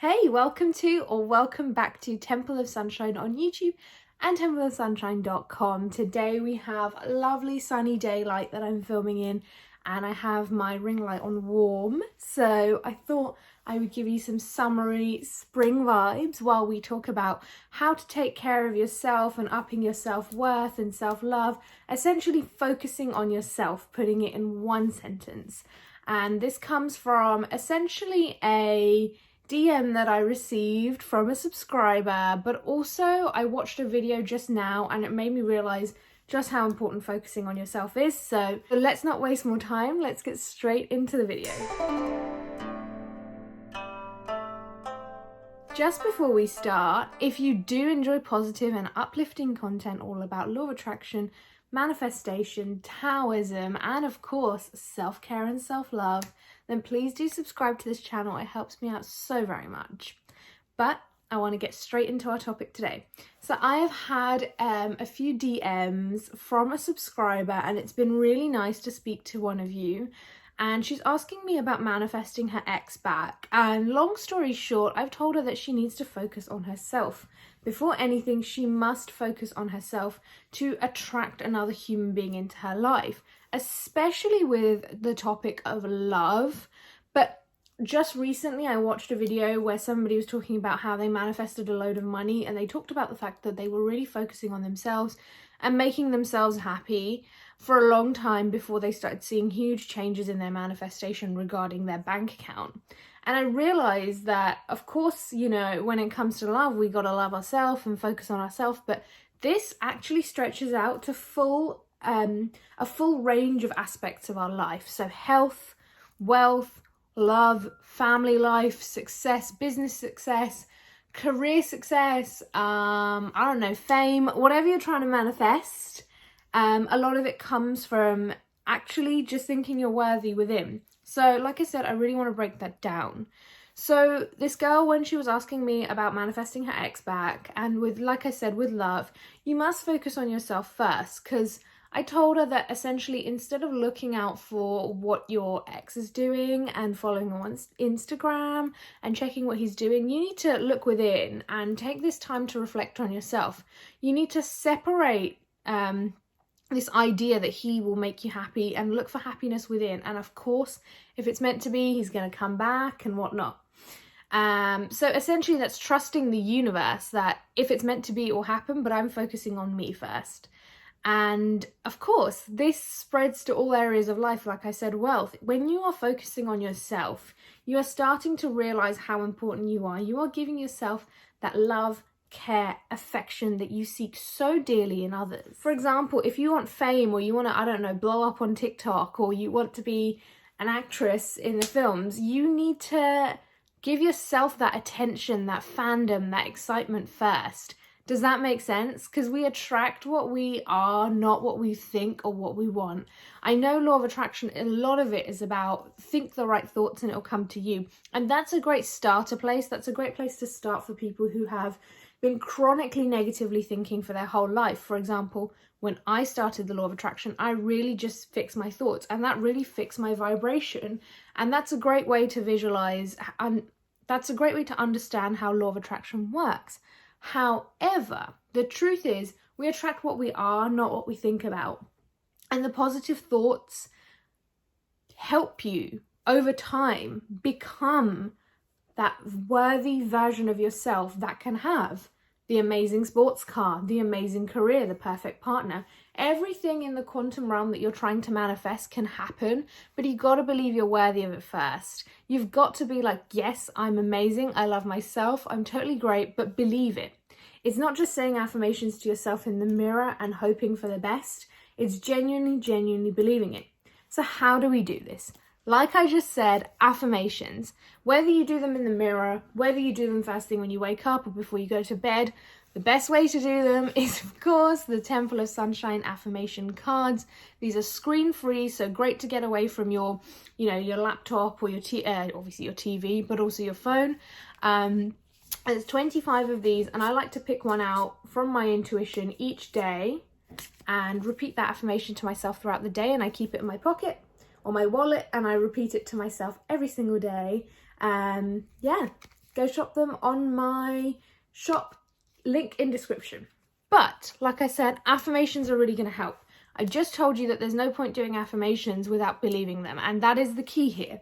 Hey, welcome back to Temple of Sunshine on YouTube and templeofsunshine.com. Today we have a lovely sunny daylight that I'm filming in, and I have my ring light on warm. So I thought I would give you some summery spring vibes while we talk about how to take care of yourself and upping your self-worth and self-love, essentially focusing on yourself, putting it in one sentence. And this comes from essentially a DM that I received from a subscriber, but also I watched a video just now and it made me realize just how important focusing on yourself is. So let's not waste more time. Let's get straight into the video. Just before we start, if you do enjoy positive and uplifting content all about law of attraction, manifestation, Taoism, and of course self-care and self-love, then please do subscribe to this channel. It helps me out so very much. But I want to get straight into our topic today. So I have had a few DMs from a subscriber, and it's been really nice to speak to one of you. And she's asking me about manifesting her ex back. And long story short, I've told her that she needs to focus on herself. Before anything, she must focus on herself to attract another human being into her life, especially with the topic of love. But just recently, I watched a video where somebody was talking about how they manifested a load of money, and they talked about the fact that they were really focusing on themselves and making themselves happy for a long time before they started seeing huge changes in their manifestation regarding their bank account. And I realized that, of course, you know, when it comes to love, we got to love ourselves and focus on ourselves, but this actually stretches out to a full range of aspects of our life. So health, wealth, love, family life, success, business success, career success, fame, whatever you're trying to manifest. A lot of it comes from actually just thinking you're worthy within. So like I said, I really want to break that down. So this girl, when she was asking me about manifesting her ex back, and like I said, with love, you must focus on yourself first, because I told her that essentially instead of looking out for what your ex is doing and following him on Instagram and checking what he's doing, you need to look within and take this time to reflect on yourself. You need to separate this idea that he will make you happy and look for happiness within. And of course, if it's meant to be, he's going to come back and whatnot. So essentially that's trusting the universe that if it's meant to be, it will happen, but I'm focusing on me first. And of course, this spreads to all areas of life. Like I said, wealth. When you are focusing on yourself, you are starting to realize how important you are. You are giving yourself that love, care, affection that you seek so dearly in others. For example, if you want fame, or you want to, blow up on TikTok, or you want to be an actress in the films, you need to give yourself that attention, that fandom, that excitement first. Does that make sense? Because we attract what we are, not what we think or what we want. I know law of attraction, a lot of it is about think the right thoughts and it'll come to you. And that's a great starter place. That's a great place to start for people who have been chronically negatively thinking for their whole life. For example, when I started the law of attraction, I really just fixed my thoughts, and that really fixed my vibration. And that's a great way to visualize, and that's a great way to understand how law of attraction works. However, the truth is we attract what we are, not what we think about. And the positive thoughts help you over time become that worthy version of yourself that can have the amazing sports car, the amazing career, the perfect partner. Everything in the quantum realm that you're trying to manifest can happen, but you've got to believe you're worthy of it first. You've got to be like, yes, I'm amazing, I love myself, I'm totally great, but believe it. It's not just saying affirmations to yourself in the mirror and hoping for the best. It's genuinely believing it. So how do we do this? Like I just said, affirmations, whether you do them in the mirror, whether you do them first thing when you wake up or before you go to bed, the best way to do them is, of course, the Temple of Sunshine affirmation cards. These are screen-free, so great to get away from your laptop or obviously your TV, but also your phone. There's 25 of these, and I like to pick one out from my intuition each day and repeat that affirmation to myself throughout the day, and I keep it in my pocket or my wallet, and I repeat it to myself every single day. go shop them on my shop, link in description. But like I said, affirmations are really going to help. I just told you that there's no point doing affirmations without believing them, and that is the key here.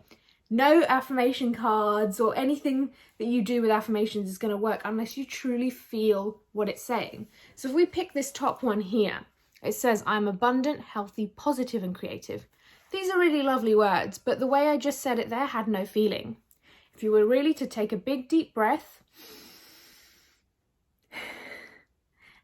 No affirmation cards or anything that you do with affirmations is going to work unless you truly feel what it's saying. So if we pick this top one here, it says, I'm abundant, healthy, positive, and creative. These are really lovely words, but the way I just said it there had no feeling. If you were really to take a big deep breath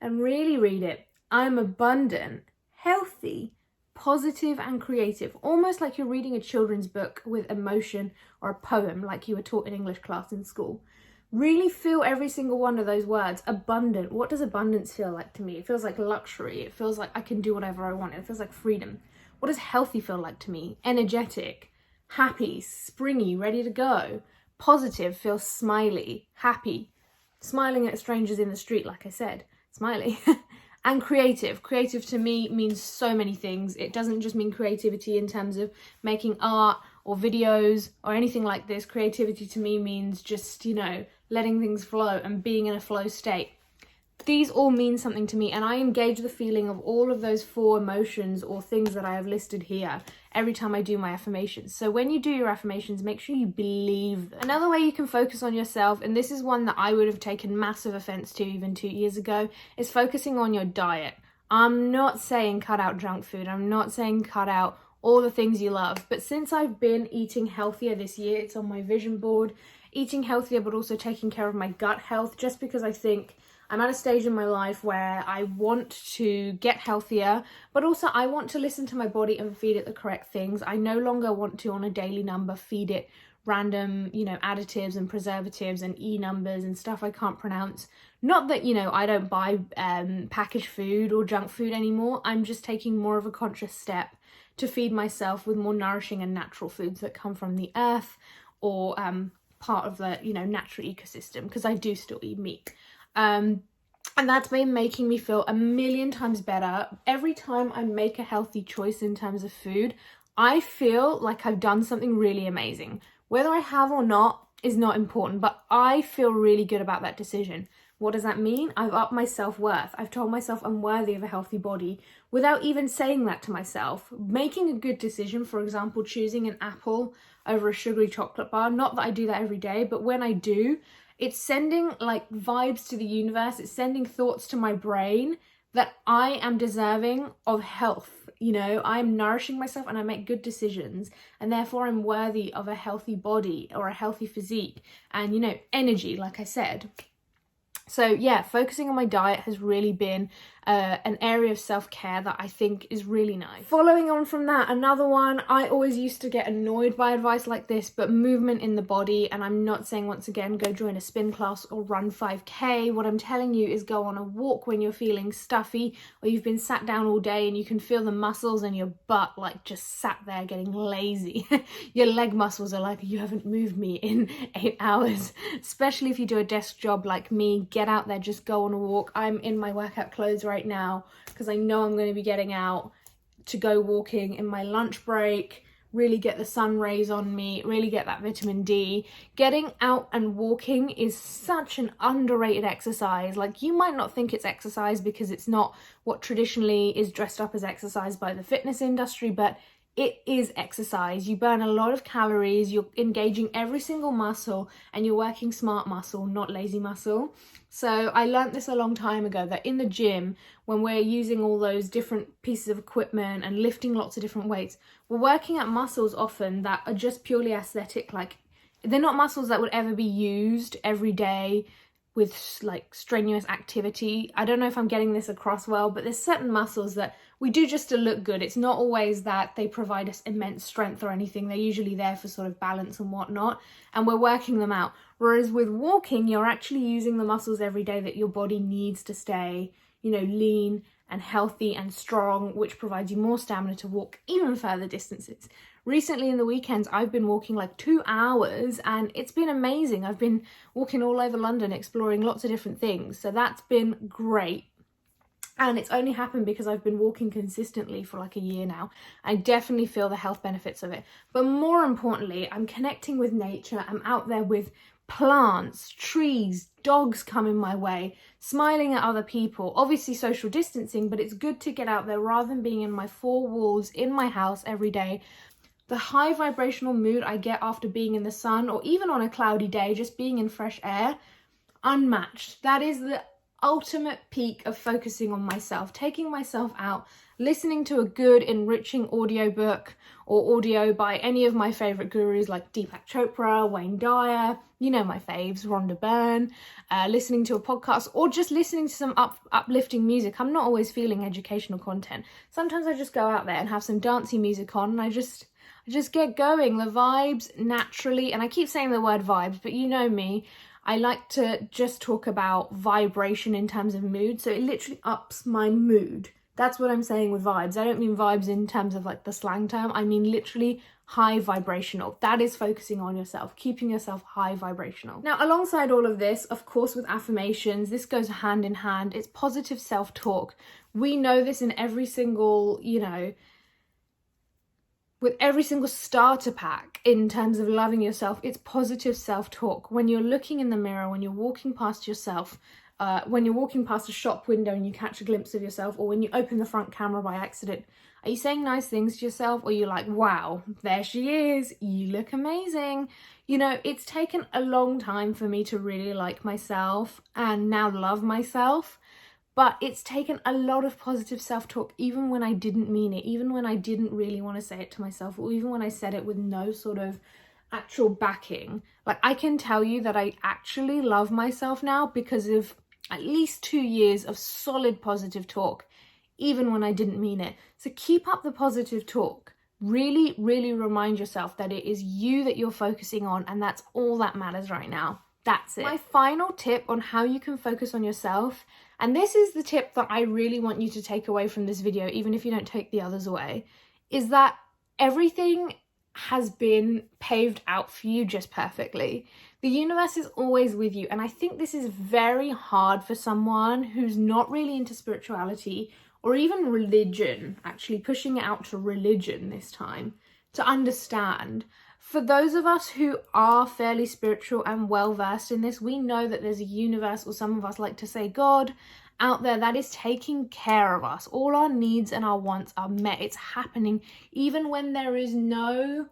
and really read it, I'm abundant, healthy, positive, and creative. Almost like you're reading a children's book with emotion, or a poem like you were taught in English class in school. Really feel every single one of those words. Abundant. What does abundance feel like to me? It feels like luxury. It feels like I can do whatever I want. It feels like freedom. What does healthy feel like to me? Energetic, happy, springy, ready to go. Positive feels smiley, happy, smiling at strangers in the street, like I said, smiley. And creative. Creative to me means so many things. It doesn't just mean creativity in terms of making art or videos or anything like this. Creativity to me means just, letting things flow and being in a flow state. These all mean something to me, and I engage the feeling of all of those 4 emotions or things that I have listed here every time I do my affirmations. So when you do your affirmations, make sure you believe them. Another way you can focus on yourself, and this is one that I would have taken massive offense to even 2 years ago, is focusing on your diet. I'm not saying cut out junk food. I'm not saying cut out all the things you love. But since I've been eating healthier this year, it's on my vision board, eating healthier, but also taking care of my gut health, just because I think I'm at a stage in my life where I want to get healthier, but also I want to listen to my body and feed it the correct things. I no longer want to, on a daily number, feed it random, additives and preservatives and numbers and stuff I can't pronounce. Not that, I don't buy packaged food or junk food anymore. I'm just taking more of a conscious step to feed myself with more nourishing and natural foods that come from the earth or part of the, natural ecosystem, because I do still eat meat. And that's been making me feel a million times better. Every time I make a healthy choice in terms of food, I feel like I've done something really amazing. Whether I have or not is not important, but I feel really good about that decision. What does that mean? I've upped my self-worth. I've told myself I'm worthy of a healthy body without even saying that to myself. Making a good decision, for example, choosing an apple over a sugary chocolate bar. Not that I do that every day, but when I do, it's sending vibes to the universe. It's sending thoughts to my brain that I am deserving of health. I'm nourishing myself and I make good decisions, and therefore I'm worthy of a healthy body or a healthy physique and, energy, like I said. So yeah, focusing on my diet has really been an area of self-care that I think is really nice. Following on from that, another one, I always used to get annoyed by advice like this, but movement in the body, and I'm not saying once again go join a spin class or run 5k. What I'm telling you is go on a walk when you're feeling stuffy or you've been sat down all day and you can feel the muscles in your butt just sat there getting lazy. Your leg muscles are like, you haven't moved me in 8 hours. Especially if you do a desk job like me, get out there, just go on a walk. I'm in my workout clothes right now because I know I'm going to be getting out to go walking in my lunch break, really get the sun rays on me, really get that vitamin D. Getting out and walking is such an underrated exercise. You might not think it's exercise because it's not what traditionally is dressed up as exercise by the fitness industry, but it is exercise. You burn a lot of calories, you're engaging every single muscle, and you're working smart muscle, not lazy muscle. So I learned this a long time ago, that in the gym, when we're using all those different pieces of equipment and lifting lots of different weights, we're working at muscles often that are just purely aesthetic. They're not muscles that would ever be used every day with strenuous activity. I don't know if I'm getting this across well, but there's certain muscles that we do just to look good. It's not always that they provide us immense strength or anything. They're usually there for sort of balance and whatnot, and we're working them out. Whereas with walking, you're actually using the muscles every day that your body needs to stay, lean and healthy and strong, which provides you more stamina to walk even further distances. Recently in the weekends, I've been walking 2 hours and it's been amazing. I've been walking all over London, exploring lots of different things. So that's been great. And it's only happened because I've been walking consistently for a year now. I definitely feel the health benefits of it. But more importantly, I'm connecting with nature. I'm out there with plants, trees, dogs coming my way, smiling at other people, obviously social distancing, but it's good to get out there rather than being in my four walls in my house every day. The high vibrational mood I get after being in the sun, or even on a cloudy day, just being in fresh air, unmatched. That is the ultimate peak of focusing on myself, taking myself out, listening to a good enriching audiobook or audio by any of my favorite gurus like Deepak Chopra, Wayne Dyer, you know my faves, Rhonda Byrne, listening to a podcast, or just listening to some uplifting music. I'm not always feeling educational content. Sometimes I just go out there and have some dancey music on and I just get going. The vibes naturally, and I keep saying the word vibes, but you know me, I like to just talk about vibration in terms of mood. So it literally ups my mood. That's what I'm saying with vibes. I don't mean vibes in terms of like the slang term. I mean literally high vibrational. That is focusing on yourself, keeping yourself high vibrational. Now, alongside all of this, of course, with affirmations, this goes hand in hand. It's positive self-talk. We know this in every single, with every single starter pack in terms of loving yourself, it's positive self-talk. When you're looking in the mirror, when you're walking past yourself, when you're walking past a shop window and you catch a glimpse of yourself, or when you open the front camera by accident, are you saying nice things to yourself? Or you're like, wow, there she is, you look amazing. It's taken a long time for me to really like myself and now love myself. But it's taken a lot of positive self-talk, even when I didn't mean it, even when I didn't really want to say it to myself, or even when I said it with no sort of actual backing. Like, I can tell you that I actually love myself now because of at least 2 years of solid positive talk, even when I didn't mean it. So keep up the positive talk. Really, really remind yourself that it is you that you're focusing on, and that's all that matters right now. That's it. My final tip on how you can focus on yourself, and this is the tip that I really want you to take away from this video, even if you don't take the others away, is that everything has been paved out for you just perfectly. The universe is always with you, and I think this is very hard for someone who's not really into spirituality or even religion, actually pushing it out to religion this time, to understand. For those of us who are fairly spiritual and well-versed in this, we know that there's a universe, or some of us like to say God, out there that is taking care of us. All our needs and our wants are met. It's happening even when there is no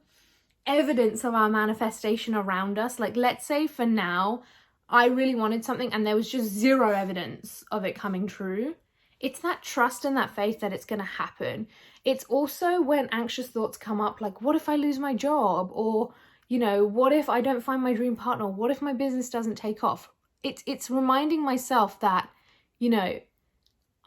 evidence of our manifestation around us. Like, let's say for now, I really wanted something and there was just zero evidence of it coming true. It's that trust and that faith that it's going to happen. It's also when anxious thoughts come up, like, what if I lose my job? Or, what if I don't find my dream partner? What if my business doesn't take off? It's reminding myself that,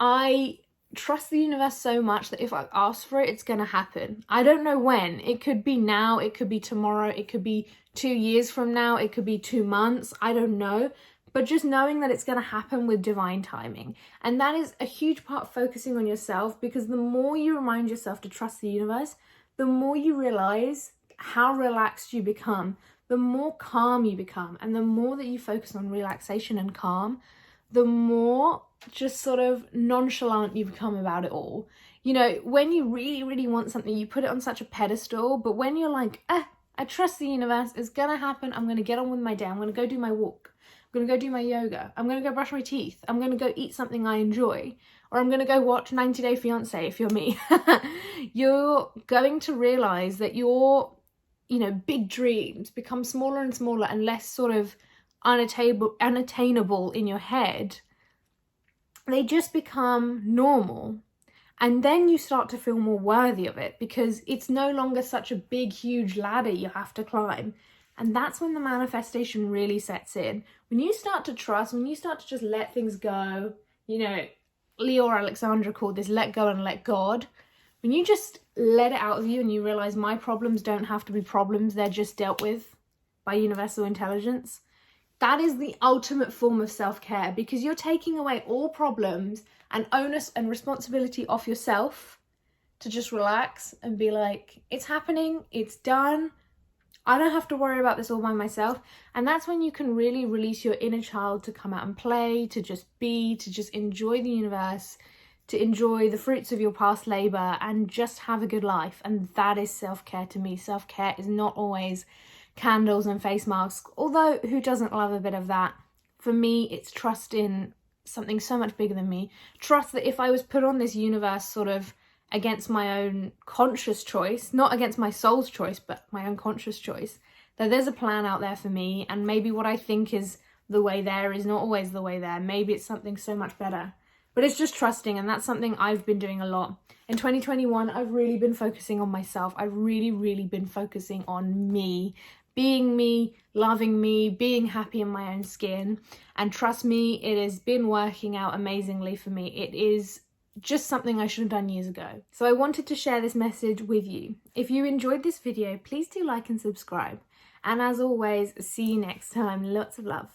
I trust the universe so much that if I ask for it, it's going to happen. I don't know when. It could be now, it could be tomorrow, it could be 2 years from now, it could be 2 months, I don't know. But just knowing that it's going to happen with divine timing. And that is a huge part of focusing on yourself, because the more you remind yourself to trust the universe, the more you realize how relaxed you become, the more calm you become. And the more that you focus on relaxation and calm, the more just sort of nonchalant you become about it all. When you really, really want something, you put it on such a pedestal. But when you're like, I trust the universe, it's going to happen. I'm going to get on with my day. I'm going to go do my walk. I'm going to go do my yoga. I'm going to go brush my teeth. I'm going to go eat something I enjoy. Or I'm going to go watch 90 Day Fiancé if you're me. You're going to realize that your, big dreams become smaller and smaller and less sort of unattainable in your head. They just become normal. And then you start to feel more worthy of it, because it's no longer such a big, huge ladder you have to climb. And that's when the manifestation really sets in. When you start to trust, when you start to just let things go, Leor Alexandra called this let go and let God. When you just let it out of you and you realize my problems don't have to be problems, they're just dealt with by universal intelligence. That is the ultimate form of self-care, because you're taking away all problems and onus and responsibility off yourself to just relax and be like, it's happening, it's done. I don't have to worry about this all by myself. And that's when you can really release your inner child to come out and play, to just be, to just enjoy the universe, to enjoy the fruits of your past labor and just have a good life. And that is self-care to me. Self-care is not always candles and face masks, although who doesn't love a bit of that? For me, it's trust in something so much bigger than me. Trust that if I was put on this universe sort of against my own conscious choice, not against my soul's choice, but my own conscious choice, that there's a plan out there for me, and maybe what I think is the way there is not always the way there. Maybe it's something so much better. But it's just trusting, and that's something I've been doing a lot. In 2021, I've really been focusing on myself. I've really been focusing on me, being me, loving me, being happy in my own skin. And trust me, it has been working out amazingly for me. It is just something I should have done years ago. So I wanted to share this message with you. If you enjoyed this video, please do like and subscribe. And as always, see you next time. Lots of love.